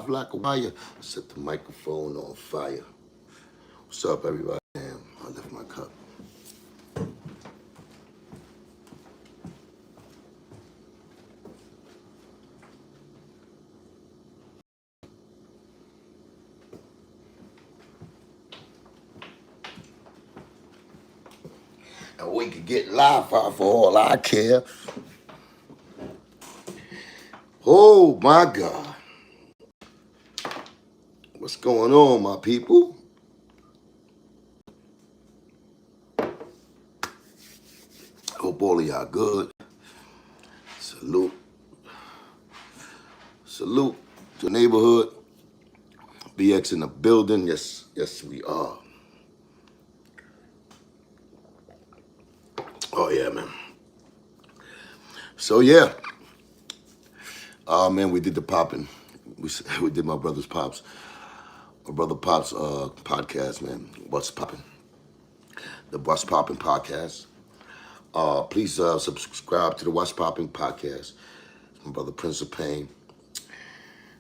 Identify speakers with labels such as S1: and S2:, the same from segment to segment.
S1: like a wire. Set the microphone on fire. What's up, everybody? Damn, I left my cup. And we could get live for all I care. Oh my God. What's going on, my people? Hope all of y'all good. Salute. Salute to the neighborhood. BX in the building. Yes, yes, we are. Oh, yeah, man. So, yeah. Man, we did the popping. We did my brother's pops. My brother Pops podcast, man. What's popping? The What's Popping podcast. Please subscribe to the What's Popping podcast. My brother Prince of Pain.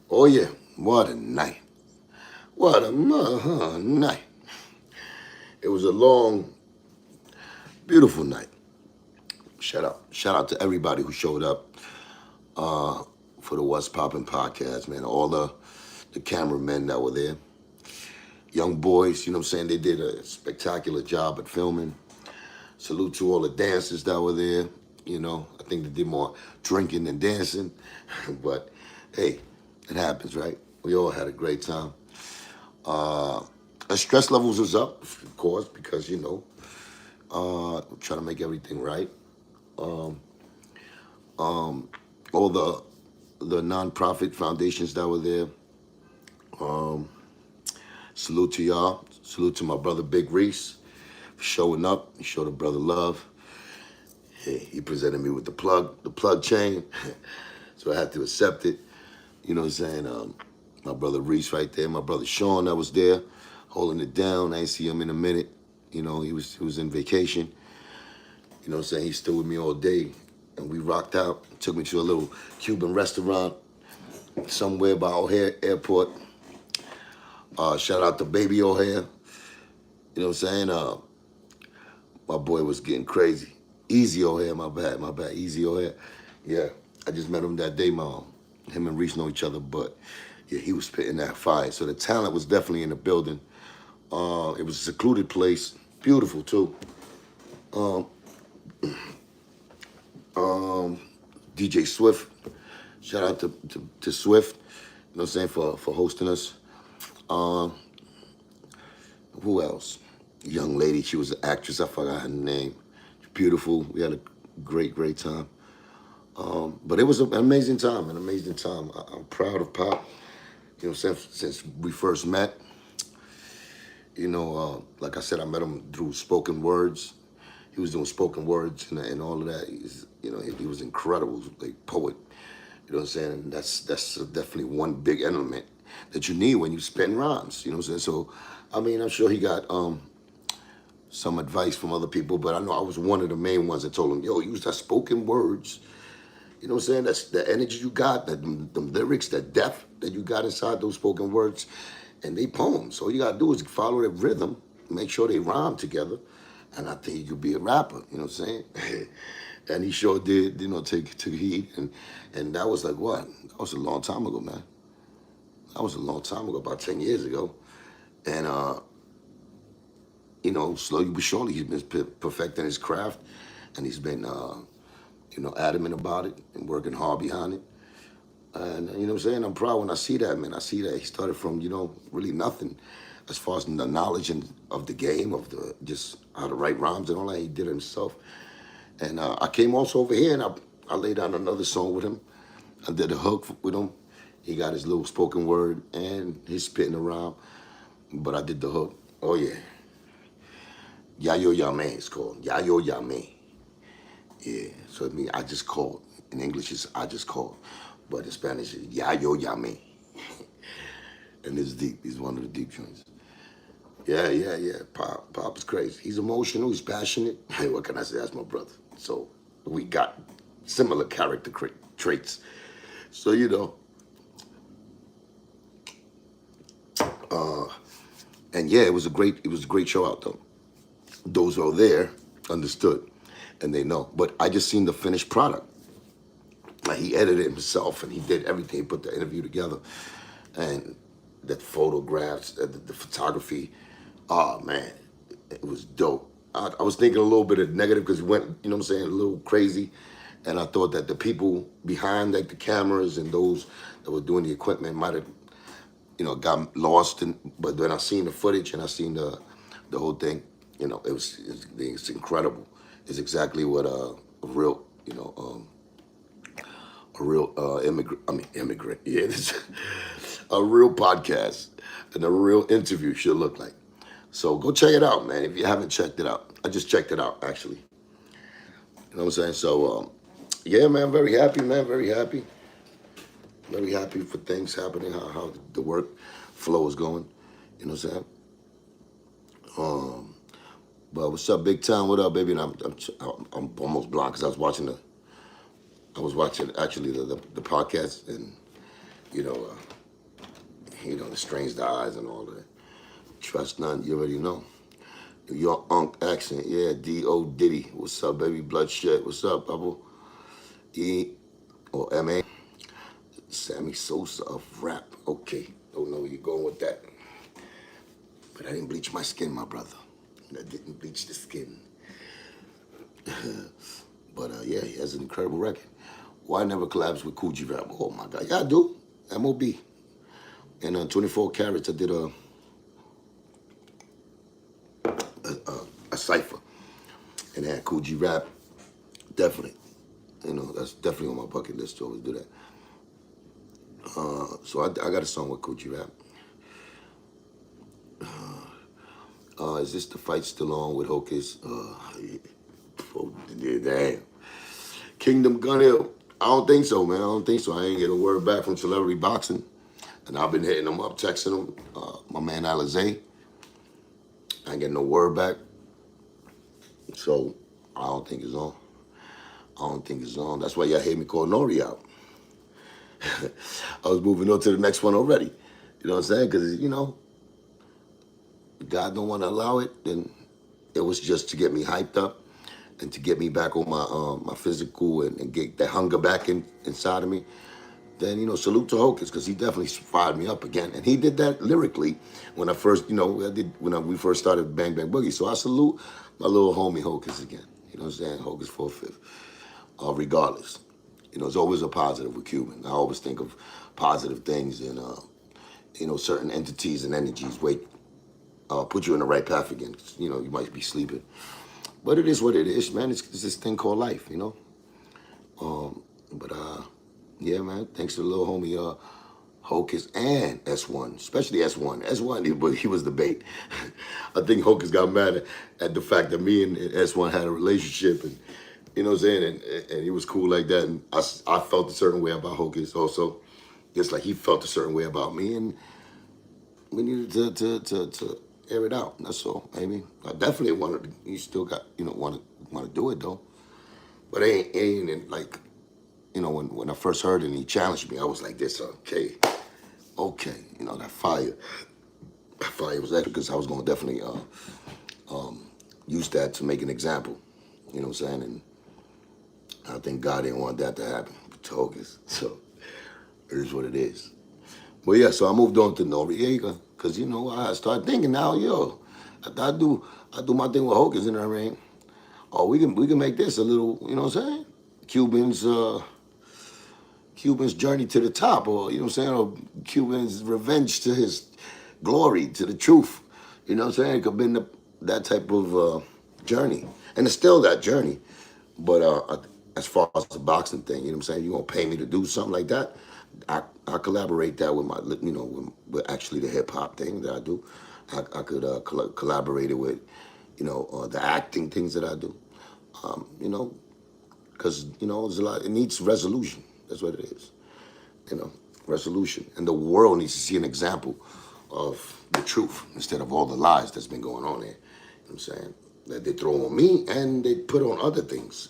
S1: Oh, yeah. What a night. What a night. It was a long, beautiful night. Shout out to everybody who showed up for the What's Poppin' podcast, man. All the cameramen that were there. Young boys, you know what I'm saying? They did a spectacular job at filming. Salute to all the dancers that were there. You know, I think they did more drinking than dancing. But, hey, it happens, right? We all had a great time. Our stress levels was up, of course, because, you know, trying to make everything right. All the non-profit foundations that were there. Salute to y'all. Salute to my brother Big Reese for showing up. He showed a brother love. Hey, he presented me with the plug chain. So I had to accept it. You know what I'm saying? My brother Reese right there. My brother Sean that was there, holding it down. I ain't see him in a minute. You know, he was in vacation. You know what I'm saying? He's still with me all day. And we rocked out. Took me to a little Cuban restaurant somewhere by O'Hare Airport. Shout out to Baby O'Hare. You know what I'm saying? My boy was getting crazy. Easy O'Hare, my bad. Easy O'Hare. Yeah, I just met him that day, Mom. Him and Reese know each other, but yeah, he was spitting that fire. So the talent was definitely in the building. It was a secluded place. Beautiful, too. DJ Swift. Shout out to Swift. You know what I'm saying, for hosting us. Who else? Young lady, she was an actress. I forgot her name. Beautiful. We had a great time. But it was an amazing time, I'm proud of Pop. You know, since we first met. You know, like I said, I met him through spoken words. He was doing spoken words and all of that. He was incredible, like poet. You know what I'm saying? And that's definitely one big element that you need when you spin rhymes. You know what I'm saying? So, I mean, I'm sure he got some advice from other people, but I know I was one of the main ones that told him, yo, use that spoken words. You know what I'm saying? That's the energy you got, the lyrics, the depth that you got inside those spoken words, and they poems. All you gotta do is follow the rhythm, make sure they rhyme together, and I think you could be a rapper. You know what I'm saying? And he sure did. You know, take heed, and that was like what? That was a long time ago, man. That was a long time ago, about 10 years ago, and you know, slowly but surely, he's been perfecting his craft, and he's been, you know, adamant about it and working hard behind it. And you know what I'm saying? I'm proud when I see that, man. I see that he started from, you know, really nothing as far as the knowledge of the game, of the just how to write rhymes and all that. He did it himself. And I came also over here and I laid down another song with him. I did a hook with him. He got his little spoken word and his spitting around, but I did the hook. Oh, yeah. Yayo Yame, it's called. Yayo Yame. Yeah, so it means I just called. In English, it's I just called. But in Spanish, it's Yayo Yame. And it's deep. He's one of the deep joints. Yeah. Pop is crazy. He's emotional. He's passionate. Hey, what can I say? That's my brother. So we got similar character traits. So, you know, And yeah, it was a great show out though. Those who are there understood, and they know. But I just seen the finished product. Like he edited it himself, and he did everything. He put the interview together, and the photographs, the photography. Oh man, it was dope. I was thinking a little bit of negative because it went, you know what I'm saying, a little crazy. And I thought that the people behind like the cameras and those that were doing the equipment might have, got lost. But when I seen the footage and I seen the whole thing, it's incredible. It's exactly what a real, a real immigrant, yeah, a real podcast and a real interview should look like. So go check it out, man. If you haven't checked it out, I just checked it out actually. You know what I'm saying? So, yeah, man, very happy, man, very happy for things happening, how the work flow is going. You know what I'm saying? But what's up, Big Town? What up, baby? And I'm almost blind because I was watching actually the podcast and you know the strange eyes and all that. Trust none, you already know. Your Unk accent, yeah, D.O. Diddy. What's up, baby? Bloodshed. What's up, Bubble? E or M.A. Sammy Sosa of rap. Okay, don't know where you're going with that. But I didn't bleach my skin, my brother. I didn't bleach the skin. But yeah, he has an incredible record. Why never collabs with Coogee Rap? Oh my God, yeah, I do. M.O.B. And 24 Carats, I did a cipher. And had Coogee Rap. Definitely. That's definitely on my bucket list to always do that. So I got a song with Coogee Rap. Is this the fight still on with Hocus? Yeah, damn. Kingdom Gun Hill. I don't think so, man. I don't think so. I ain't get a word back from Celebrity Boxing. And I've been hitting them up, texting them. My man Alizé. I ain't getting no word back. So I don't think it's on. That's why y'all hear me call Nori out. I was moving on to the next one already. You know what I'm saying? Because, God don't want to allow it, then it was just to get me hyped up and to get me back on my physical and get that hunger back inside of me. Then, salute to Hocus, because he definitely fired me up again. And he did that lyrically when I first, we first started Bang Bang Boogie. So I salute my little homie Hocus again. You know what I'm saying? Hocus 4/5. Regardless. It's always a positive with Cuban. I always think of positive things and, certain entities and energies put you in the right path again. You might be sleeping. But it is what it is, man. It's this thing called life, But, yeah, man, thanks to the little homie Hocus and S1, especially S1. S1, he was the bait. I think Hocus got mad at the fact that me and S1 had a relationship and, you know what I'm saying? And he was cool like that. And I felt a certain way about Hocus also. Just like he felt a certain way about me. And we needed to air it out. That's all. I mean, I definitely wanted to, you still got, want to do it though. But it ain't like, when I first heard it and he challenged me, I was like this, okay. That fire was there because I was going to definitely use that to make an example. You know what I'm saying? And I think God didn't want that to happen to Hocus. So it is what it is. Well, yeah, so I moved on to Noriega because, I started thinking now, I do my thing with Hocus in the ring. Oh, we can make this a little, you know what I'm saying? Cuban's journey to the top, or, or Cuban's revenge to his glory, to the truth. You know what I'm saying? It could have been that type of journey. And it's still that journey. But as far as the boxing thing, you know what I'm saying? You gonna pay me to do something like that? I collaborate that with my, with actually the hip hop thing that I do. I could collaborate it with, the acting things that I do. Because, there's a lot, it needs resolution. That's what it is. Resolution. And the world needs to see an example of the truth instead of all the lies that's been going on there. You know what I'm saying? That they throw on me and they put on other things.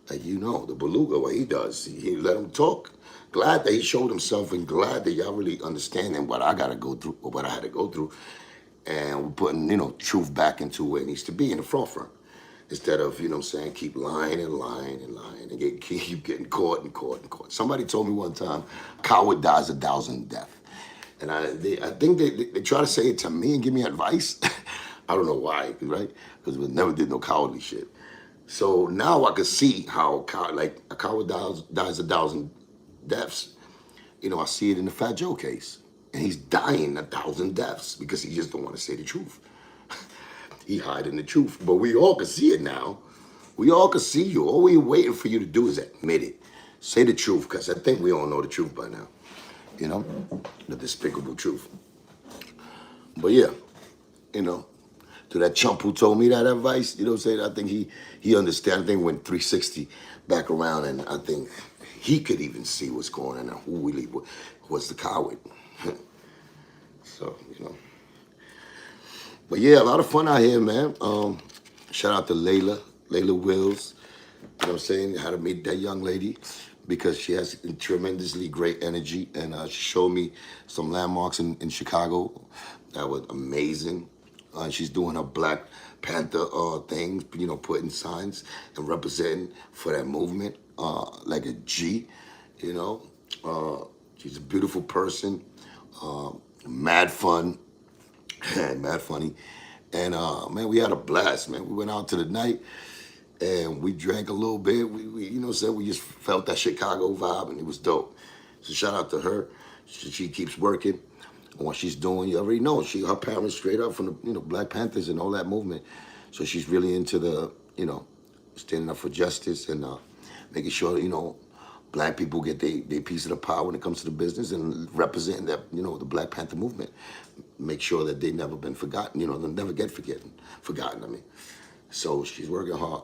S1: Like, the Beluga, what he does, he let him talk. glad that he showed himself, and glad that y'all really understanding what I gotta go through, or what I had to go through, and we're putting, truth back into where it needs to be in the forefront. Instead of, what I'm saying, keep lying and lying and lying and keep getting caught and caught and caught. Somebody told me one time, coward dies a thousand deaths. And I think they try to say it to me and give me advice. I don't know why, right? Because we never did no cowardly shit. So now I can see how, like, a coward dies a thousand deaths. I see it in the Fat Joe case. And he's dying a thousand deaths because he just don't want to say the truth. He hiding the truth. But we all can see it now. We all can see you. All we're waiting for you to do is admit it. Say the truth, because I think we all know the truth by now. The despicable truth. But yeah, to that chump who told me that advice, what I'm saying? I think he understands. I think went 360 back around, and I think he could even see what's going on and who really was the coward. So, But yeah, a lot of fun out here, man. Shout out to Layla Wills. You know what I'm saying? How to meet that young lady, because she has tremendously great energy, and she showed me some landmarks in Chicago that was amazing. She's doing her Black Panther things, putting signs and representing for that movement, like a G, She's a beautiful person, mad fun, mad funny. And man, we had a blast, man. We went out to the night and we drank a little bit. We just felt that Chicago vibe, and it was dope. So shout out to her. She keeps working on what she's doing. You already know her parents straight up from the Black Panthers and all that movement. So she's really into the standing up for justice and making sure Black people get their piece of the pie when it comes to the business, and representing that the Black Panther movement. Make sure that they never been forgotten. They'll never get forgotten. I mean. So she's working hard,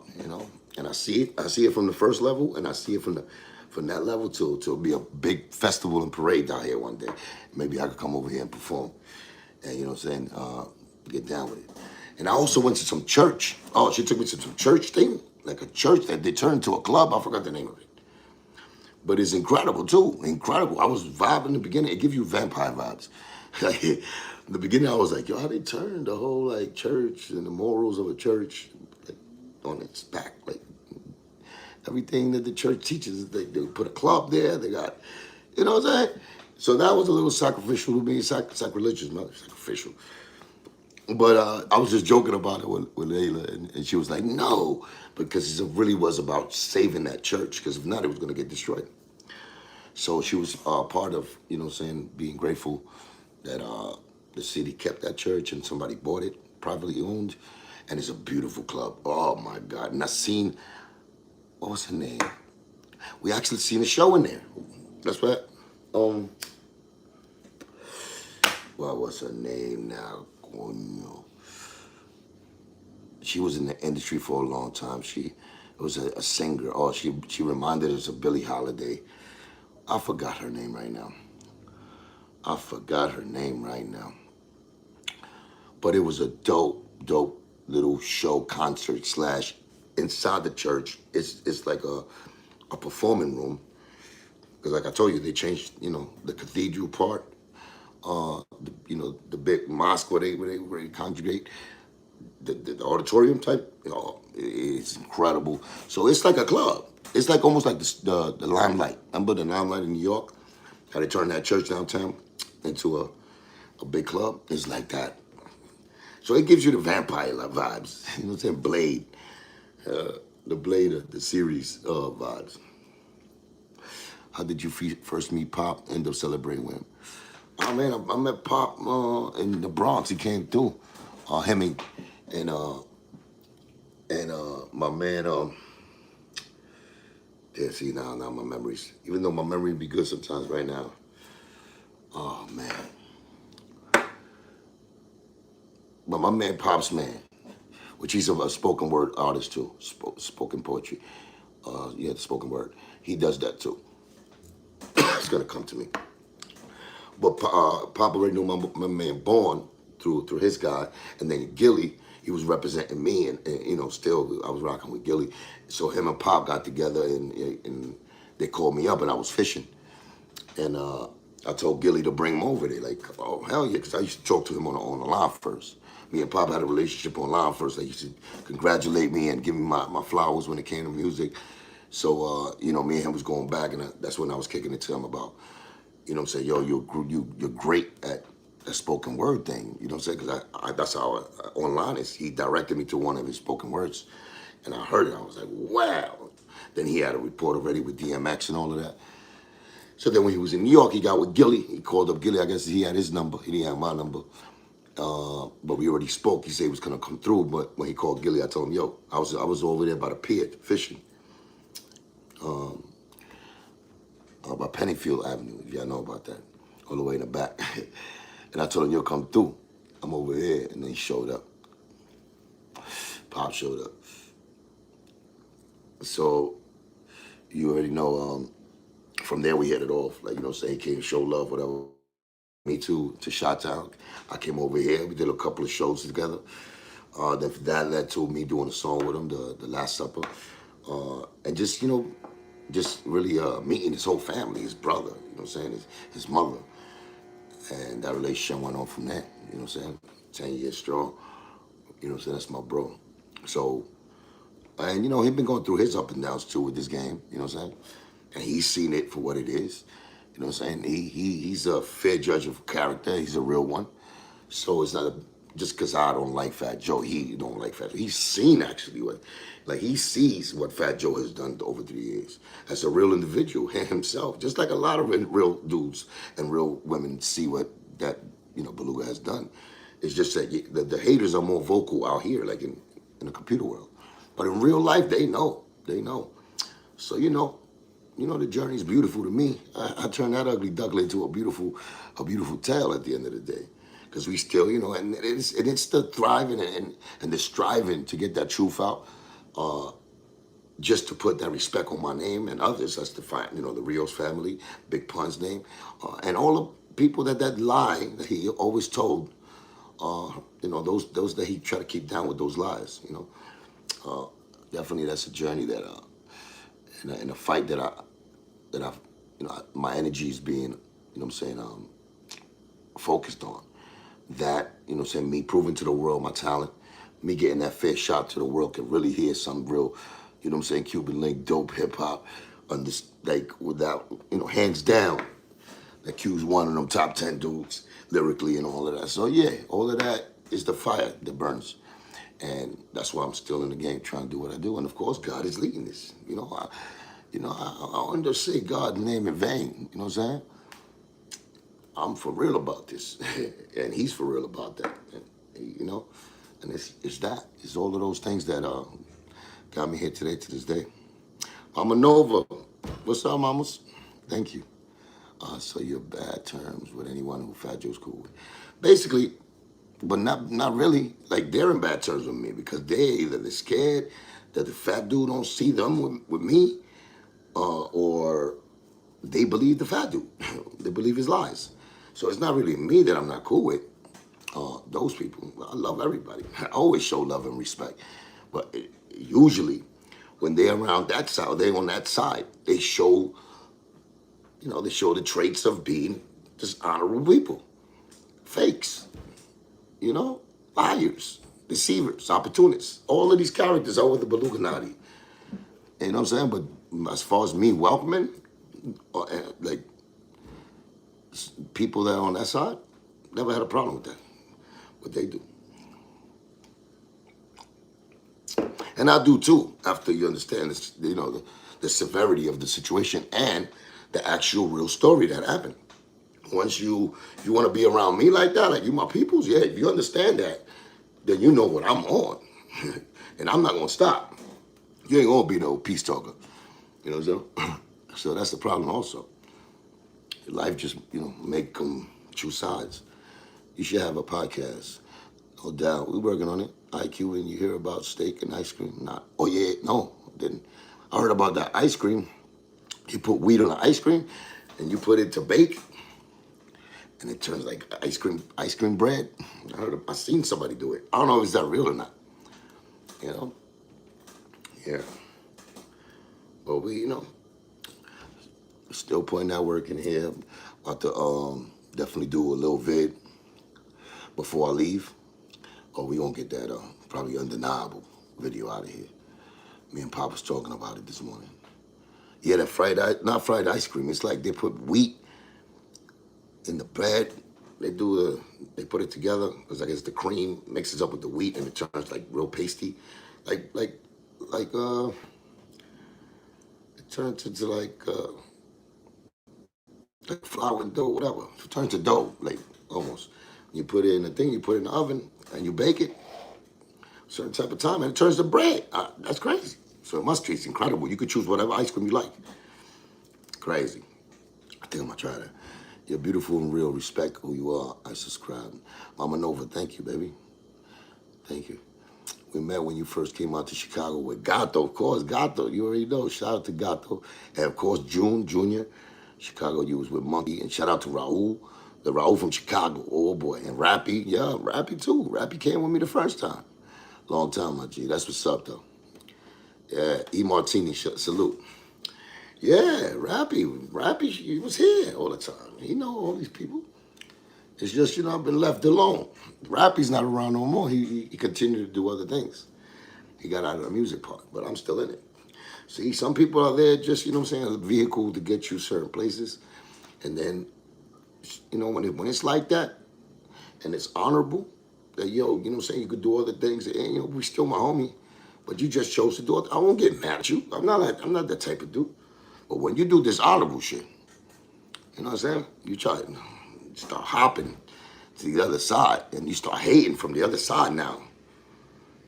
S1: and I see it. I see it from the first level, and I see it from that level to be a big festival and parade down here one day. Maybe I could come over here and perform, and get down with it. And I also went to some church. Oh, she took me to some church thing, like a church that they turned into a club. I forgot the name of it, but it's incredible too. Incredible. I was vibing in the beginning. It gives you vampire vibes. In the beginning, I was like, yo, how they turned the whole like church and the morals of a church like, on its back. Like everything that the church teaches, they put a club there. They got, what I'm saying? So that was a little sacrificial to me, sacrilegious, not sacrificial. But I was just joking about it with Layla, and she was like, no, because it really was about saving that church, because if not, it was going to get destroyed. So she was part of, being grateful that the city kept that church and somebody bought it, privately owned, and it's a beautiful club. Oh my God. And I seen, what was her name? We actually seen a show in there. That's what, what was her name now? She was in the industry for a long time. She was a singer. Oh, she reminded us of Billie Holiday. I forgot her name right now. But it was a dope little show, concert / inside the church. It's like a performing room. Because like I told you, they changed, the cathedral part, the big mosque where they congregate, the auditorium type, it's incredible. So it's like a club. It's like almost like the Limelight. Remember the Limelight in New York? How they turned that church downtown into a big club? It's like that. So it gives you the vampire vibes. You know what I'm saying? Blade. The Blade of the series vibes. How did you first meet Pop? End up celebrating with him. Oh man, I met Pop in the Bronx. He came through. Him and my man. Yeah, see now my memories. Even though my memory be good sometimes right now. Oh man. But my man Pop's man, which he's a spoken word artist too, spoken poetry. The spoken word. He does that too. It's gonna come to me. But Pop already knew my man Born through his guy, and then Gilly, he was representing me, and still I was rocking with Gilly. So him and Pop got together, and they called me up, and I was fishing, And I told Gilly to bring him over there. Like, oh, hell yeah, because I used to talk to him on the line first. Me and Pop had a relationship online first. They used to congratulate me and give me my flowers when it came to music. So, you know, me and him was going back, and that's when I was kicking it to him about, you know what I'm saying, yo, you're great at that spoken word thing. You know what I'm saying? Because that's how online is. He directed me to one of his spoken words, and I heard it. I was like, wow. Then he had a report already with DMX and all of that. So then when he was in New York, he got with Gilly. He called up Gilly. I guess he had his number. He didn't have my number. But we already spoke. He said he was gonna come through. But when he called Gilly, I told him, yo, I was over there by the pier fishing, by Pennyfield Avenue, if y'all know about that, all the way in the back. And I told him, yo, come through. I'm over here. And then he showed up. Pop showed up. So you already know, from there we hit it off. Like, you know, say he came show love, whatever. Me too, to Chi-Town. I came over here. We did a couple of shows together. Then that led to me doing a song with him, the Last Supper. And just, you know, just really meeting his whole family, his brother, you know what I'm saying, his mother. And that relationship went on from there, you know what I'm saying? 10 years strong, you know what I'm saying? That's my bro. So, and you know, he's been going through his up and downs too with this game, you know what I'm saying? And he's seen it for what it is, you know what I'm saying? He's a fair judge of character, he's a real one. So it's not just because I don't like Fat Joe, he don't like Fat Joe. He's seen actually what, like he sees what Fat Joe has done over 3 years as a real individual himself, just like a lot of real dudes and real women see what that, you know, Beluga has done. It's just that the haters are more vocal out here, like in the computer world. But in real life, they know. So, you know, the journey's beautiful to me. I turn that ugly duckling into a beautiful tale at the end of the day. Because we still, you know, and it's the thriving and the striving to get that truth out, just to put that respect on my name and others. That's the find, you know, the Rios family, Big Pun's name, and all the people that lie that he always told, you know, those that he tried to keep down with those lies, you know. Definitely that's a journey that, in a fight that I've, you know, my energy is being, you know what I'm saying, focused on. That, you know what I'm saying, me proving to the world my talent, me getting that fair shot to the world can really hear some real, you know what I'm saying, Cuban link, dope hip hop, like without, you know, hands down, that Q's one of them top 10 dudes lyrically and all of that. So yeah, all of that is the fire that burns. And that's why I'm still in the game trying to do what I do. And of course, God is leading this. You know, I don't just say God's name in vain. You know what I'm saying? I'm for real about this, and he's for real about that, and, you know, and it's that. It's all of those things that got me here today to this day. Mama Nova, what's up, mamas? Thank you. So you're bad terms with anyone who Fat Joe's cool with, basically, but not really. Like they're in bad terms with me because they're scared that the fat dude don't see them with me, or they believe the fat dude. They believe his lies. So it's not really me that I'm not cool with. Those people, I love everybody. I always show love and respect. But usually, when they're around that side, they're on that side, they show, you know, they show the traits of being just honorable people. Fakes, you know, liars, deceivers, opportunists. All of these characters are with the Beluga. You know what I'm saying? But as far as me welcoming, like, people that are on that side, never had a problem with that. What they do. And I do too, after you understand this, you know, the severity of the situation and the actual real story that happened. Once you want to be around me like that, like you my peoples, yeah, if you understand that, then you know what I'm on. And I'm not gonna stop. You ain't gonna be no peace talker. You know what I'm saying? So that's the problem also. Life just, you know, make them choose sides. You should have a podcast. No doubt. We're working on it. IQ, and you hear about steak and ice cream? Not. Oh, yeah. No, didn't. I heard about that ice cream. You put wheat on the ice cream, and you put it to bake, and it turns like ice cream bread. I seen somebody do it. I don't know if it's that real or not. You know? Yeah. But we, you know, Still putting that work in here. About to definitely do a little vid before I leave. Or we gonna get that probably undeniable video out of here. Me and Pop was talking about it this morning. Yeah, that not fried ice cream. It's like they put wheat in the bread. They put it together because I guess the cream mixes up with the wheat and it turns like real pasty, like it turns into like flour and dough, whatever. It turns to dough, like almost. You put it in the thing, you put it in the oven, and you bake it a certain type of time, and it turns to bread. That's crazy. So it must taste incredible. You could choose whatever ice cream you like. Crazy. I think I'm gonna try that. You're beautiful and real. Respect who you are. I subscribe. Mama Nova, thank you, baby. Thank you. We met when you first came out to Chicago with Gato, of course. Gato, you already know. Shout out to Gato. And of course, June Jr. Chicago, you was with Monkey. And shout out to Raul. The Raul from Chicago. Oh boy. And Rappy. Yeah, Rappy too. Rappy came with me the first time. Long time, my G. That's what's up, though. Yeah, E. Martini, salute. Yeah, Rappy, he was here all the time. He know all these people. It's just, I've been left alone. Rappy's not around no more. He continued to do other things. He got out of the music part, but I'm still in it. See, some people are there just, what I'm saying, a vehicle to get you certain places. And then, when it's like that, and it's honorable, that, what I'm saying, you could do other things, and, we still my homie, but you just chose to do it. I won't get mad at you. I'm not that type of dude. But when you do this honorable shit, you know what I'm saying? You start hopping to the other side, and you start hating from the other side now.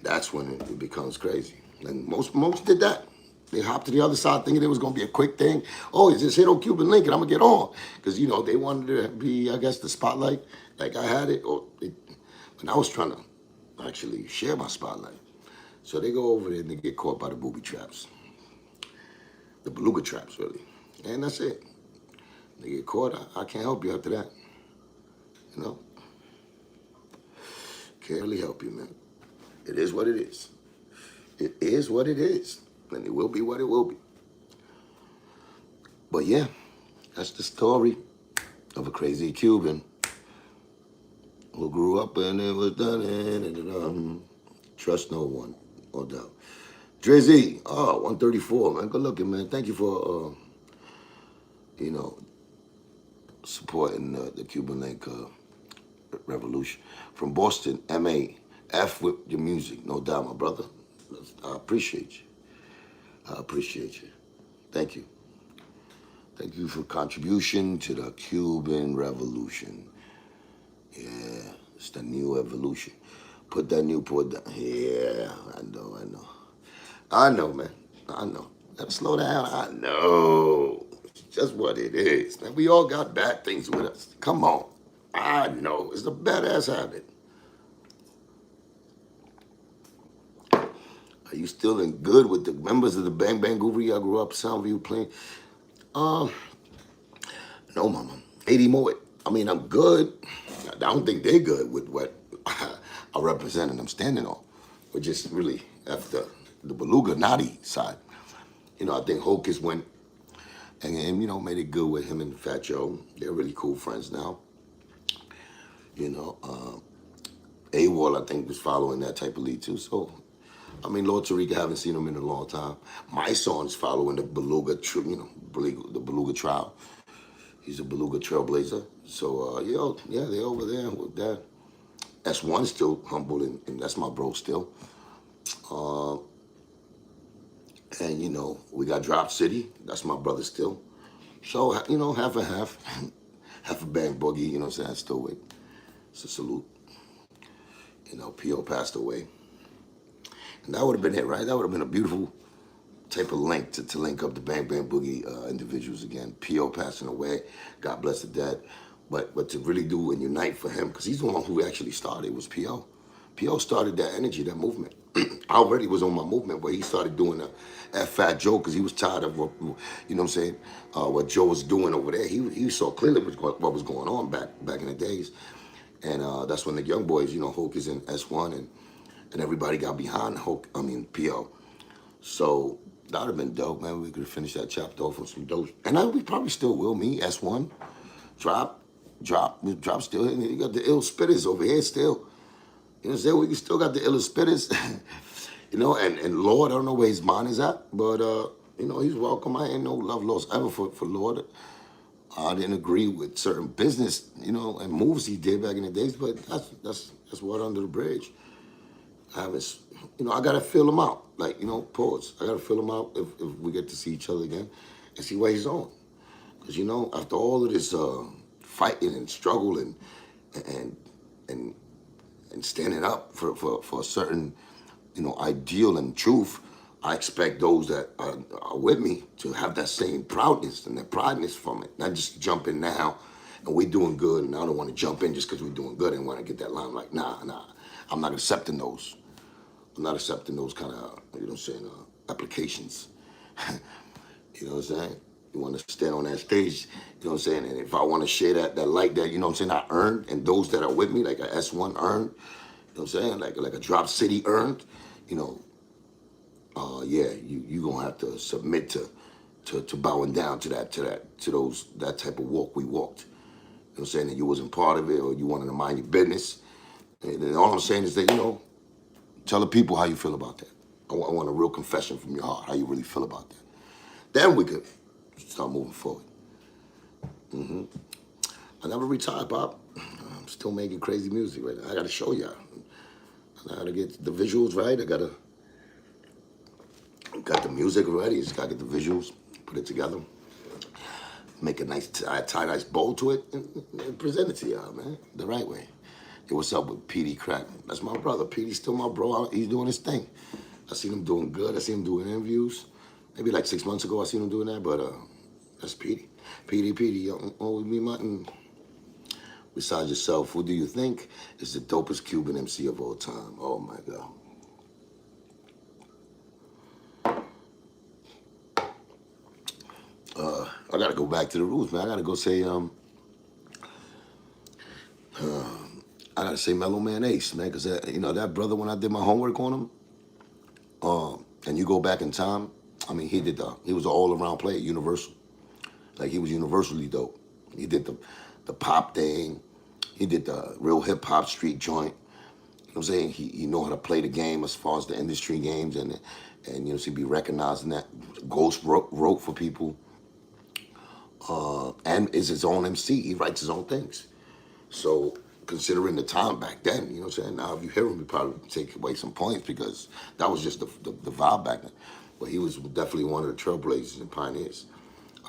S1: That's when it becomes crazy. And most did that. They hopped to the other side thinking it was going to be a quick thing. Oh, it's just hit on Cuban Link and I'm going to get on. Because, they wanted to be, I guess, the spotlight like I had it. And I was trying to actually share my spotlight. So they go over there and they get caught by the booby traps. The beluga traps, really. And that's it. They get caught. I can't help you after that. Can't really help you, man. It is what it is. It is what it is. And it will be what it will be. But yeah, that's the story of a crazy Cuban who grew up and it was done and trust no one, no doubt. Drizzy, 134, man. Good looking, man. Thank you for, supporting the Cuban Link revolution. From Boston, MA, F with your music, no doubt, my brother. I appreciate you. I appreciate you. Thank you. Thank you for contribution to the Cuban Revolution. Yeah, it's the new evolution. Put that new port down. Yeah, I know, man. I know. Slow down. I know. It's just what it is. Man, we all got bad things with us. Come on. I know. It's a badass habit. Are you still in good with the members of the Bang Bang Guru? I grew up Soundview playing. No, mama. 80 more. I mean, I'm good. I don't think they're good with what I represent and I'm standing on. But just really after the Beluga Naughty side. I think Hocus went and made it good with him and Fat Joe. They're really cool friends now. AWOL, I think, was following that type of lead too. So, Lord Tariq, I haven't seen him in a long time. My son's following the Beluga, the Beluga Trial. He's a Beluga trailblazer. So, yeah, they're over there with that. S1 still humble, and that's my bro still. And, we got Drop City. That's my brother still. So, half and half. Half a Bang Boogie, what I'm saying? Still with. It's a salute. P.O. passed away. And that would have been it, right? That would have been a beautiful type of link to link up the Bang Bang Boogie individuals again. P.O. passing away. God bless the dead. But to really do and unite for him, because he's the one who actually started, was P.O. P.O. started that energy, that movement. I already was on my movement, but he started doing that Fat Joe because he was tired of what, what Joe was doing over there. He saw clearly what was going on back in the days. And that's when the young boys, Hulk and S1 and everybody got behind P.O. So That would have been dope, man. We could have finished that chapter off with some dope. And we probably still will. Me, S1, drop still. And you got the ill spitters over here still. You know what I'm saying? We still got the ill spitters. You know, and Lord, I don't know where his mind is at, but you know, he's welcome. I ain't no love lost ever for Lord. I didn't agree with certain business, you know, and moves he did back in the days, but that's water under the bridge. I haven't, you know, I gotta fill him out. Like, you know, pause. I gotta fill him out if we get to see each other again and see where he's on. Because, you know, after all of this fighting and struggle and and and standing up for a certain, you know, ideal and truth, I expect those that are with me to have that same proudness and that prideness from it. Not just jump in now and we're doing good and I don't want to jump in just because we're doing good and want to get that limelight. Nah. I'm not accepting those. I'm not accepting those kind of, you know what I'm saying, applications. You know what I'm saying? You want to stand on that stage, you know what I'm saying? And if I want to share that light that, you know what I'm saying, I earned, and those that are with me, like a S1 earned, you know what I'm saying, like a Drop City earned, you know, yeah, you gonna have to submit to bowing down to that type of walk we walked. You know what I'm saying? And you wasn't part of it or you wanted to mind your business. And all I'm saying is that, you know, tell the people how you feel about that. I want a real confession from your heart, how you really feel about that. Then we could start moving forward. I never retired, Bob. I'm still making crazy music right now. I gotta show y'all. I gotta get the visuals right. Got the music ready. Just gotta get the visuals, put it together, make a nice tie-nice bow to it, and present it to y'all, man, the right way. Hey, what's up with PD Crack? That's my brother. PD's still my bro. He's doing his thing. I seen him doing good. I seen him doing interviews. Maybe like 6 months ago I seen him doing that, but that's PD. PD, oh, me, Martin. Besides yourself, who do you think is the dopest Cuban MC of all time? Oh my God. I gotta go back to the roots, man. I gotta go say, I gotta say Mellow Man Ace, man, because you know that brother when I did my homework on him, and you go back in time, I mean he was an all around player, universal, like he was universally dope. He did the pop thing, he did the real hip hop street joint. You know what I'm saying? He know how to play the game as far as the industry games and you know, so he be recognizing that. Ghost wrote for people, and is his own MC. He writes his own things. So considering the time back then, you know what I'm saying? Now if you hear him, you probably take away some points because that was just the vibe back then. But he was definitely one of the trailblazers and pioneers,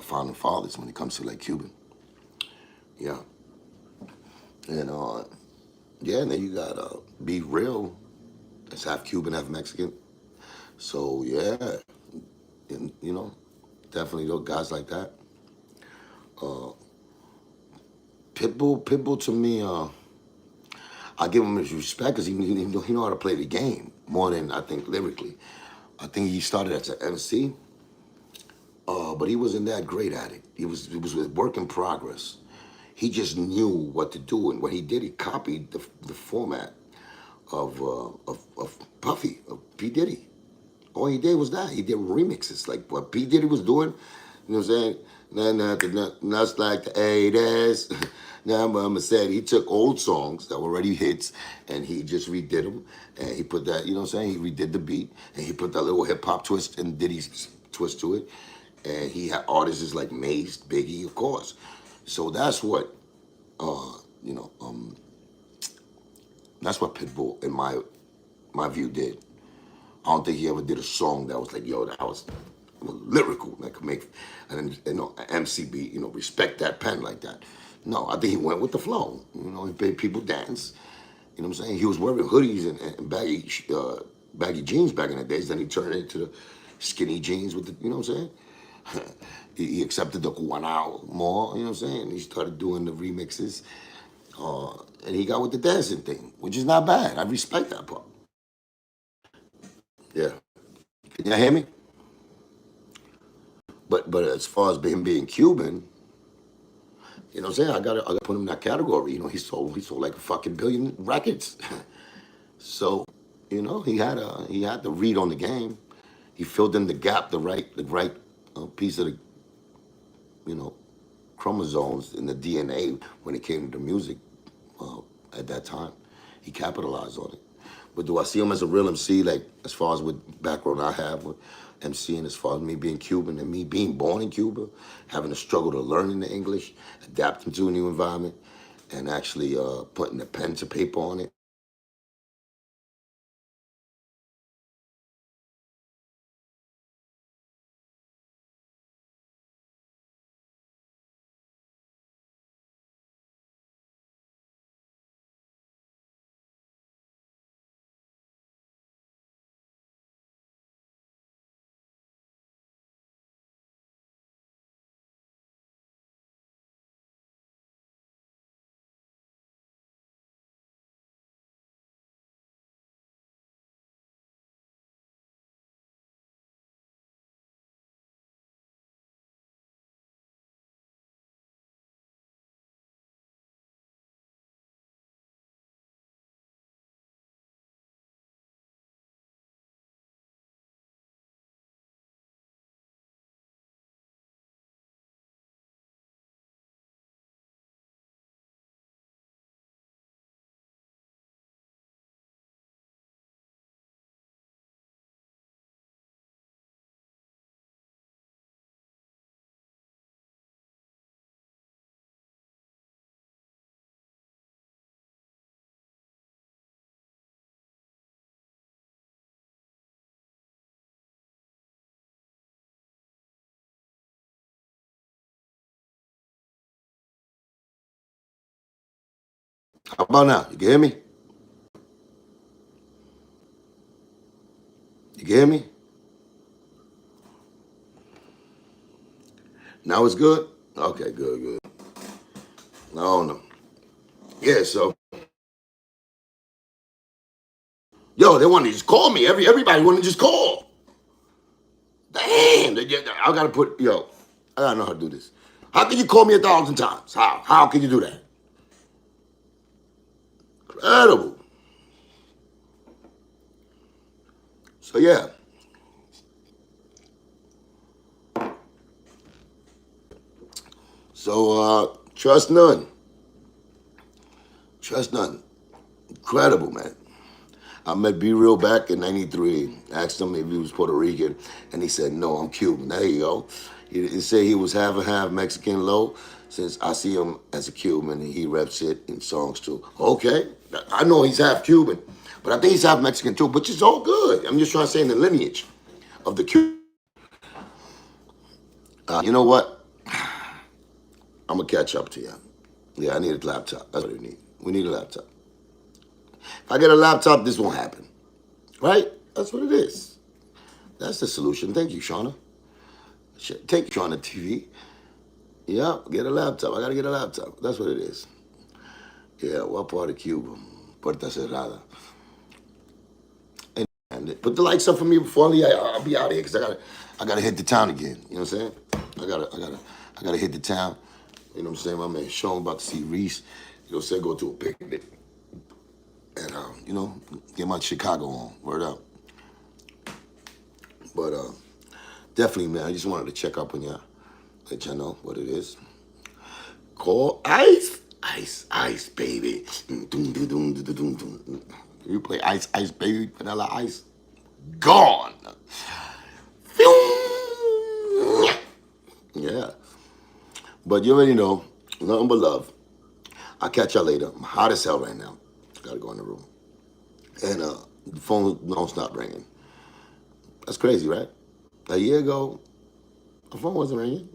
S1: founding fathers when it comes to like Cuban. Yeah. And yeah, and then you got Be Real. It's half Cuban, half Mexican. So yeah, and, you know, definitely those guys like that. Pitbull to me, I give him his respect because he know how to play the game more than I think lyrically. I think he started as an MC, but he wasn't that great at it. It was a work in progress. He just knew what to do, and what he did, he copied the format of Puffy, of P Diddy. All he did was that. He did remixes like what P Diddy was doing. You know what I'm saying? Nuts like the 80s. Now, Mama said he took old songs that were already hits and he just redid them. And he put that, you know what I'm saying? He redid the beat and he put that little hip hop twist and Diddy's twist to it. And he had artists like Mace, Biggie, of course. So that's what, you know, that's what Pitbull, in my view, did. I don't think he ever did a song that was like, yo, that was lyrical, that could make you know, an MCB, you know, respect that pen like that. No, I think he went with the flow. You know, he made people dance. You know what I'm saying? He was wearing hoodies and baggy jeans back in the days. Then he turned it into the skinny jeans with the, you know what I'm saying? he accepted the Guanao more, you know what I'm saying? He started doing the remixes. And he got with the dancing thing, which is not bad. I respect that part. Yeah. Can y'all hear me? But as far as him being Cuban, you know what I'm saying? I gotta put him in that category. You know, he sold like a fucking billion records. So, you know, he had the read on the game. he filled in the gap, the right piece of the, you know, chromosomes in the DNA when it came to music at that time. He capitalized on it. But do I see him as a real MC, like as far as what background I have with MCing, as far as me being Cuban and me being born in Cuba, having to struggle to learning the English, adapting to a new environment, and actually putting the pen to paper on it? How about now? You can hear me? You can hear me? Now it's good? Okay, good, good. No, no. Yeah, so, yo, they want to just call me. Everybody want to just call. Damn, I gotta put, yo, I gotta know how to do this. How can you call me 1,000 times? How? How can you do that? Incredible. So yeah. So trust none. Trust none. Incredible, man. I met B Real back in '93. Asked him if he was Puerto Rican, and he said, "No, I'm Cuban." There you go. He said he was half and half Mexican low, since I see him as a Cuban and he reps it in songs too. Okay, I know he's half Cuban, but I think he's half Mexican too, which is all good. I'm just trying to say in the lineage of the Cuban. You know what? I'm gonna catch up to you. Yeah, I need a laptop. That's what we need. We need a laptop. If I get a laptop, this won't happen. Right? That's what it is. That's the solution. Thank you, Shauna. Thank you, Shauna TV. Yeah, get a laptop. I gotta get a laptop. That's what it is. Yeah, what part of Cuba? Puerta Cerrada. And put the lights up for me before I leave. I'll be out of here because I gotta hit the town again. You know what I'm saying? I gotta hit the town. You know what I'm saying? My man Sean about to see Reese. You know what I'm saying? Go to a picnic. And you know, get my Chicago on. Word up. But definitely, man, I just wanted to check up on y'all. Let y'all know what it is. Call Ice. Ice, Ice, baby. You play Ice, Ice, baby, Vanilla Ice. Gone. Yeah. But you already know, nothing but love. I'll catch y'all later. I'm hot as hell right now. Gotta go in the room. And the phone don't stop ringing. That's crazy, right? A year ago, the phone wasn't ringing.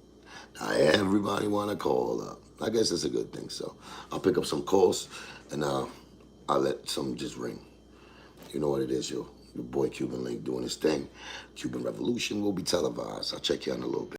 S1: Now everybody want to call up. I guess that's a good thing. So I'll pick up some calls and I'll let some just ring. You know what it is, yo. Your boy Cuban Link doing his thing. Cuban Revolution will be televised. I'll check you out in a little bit.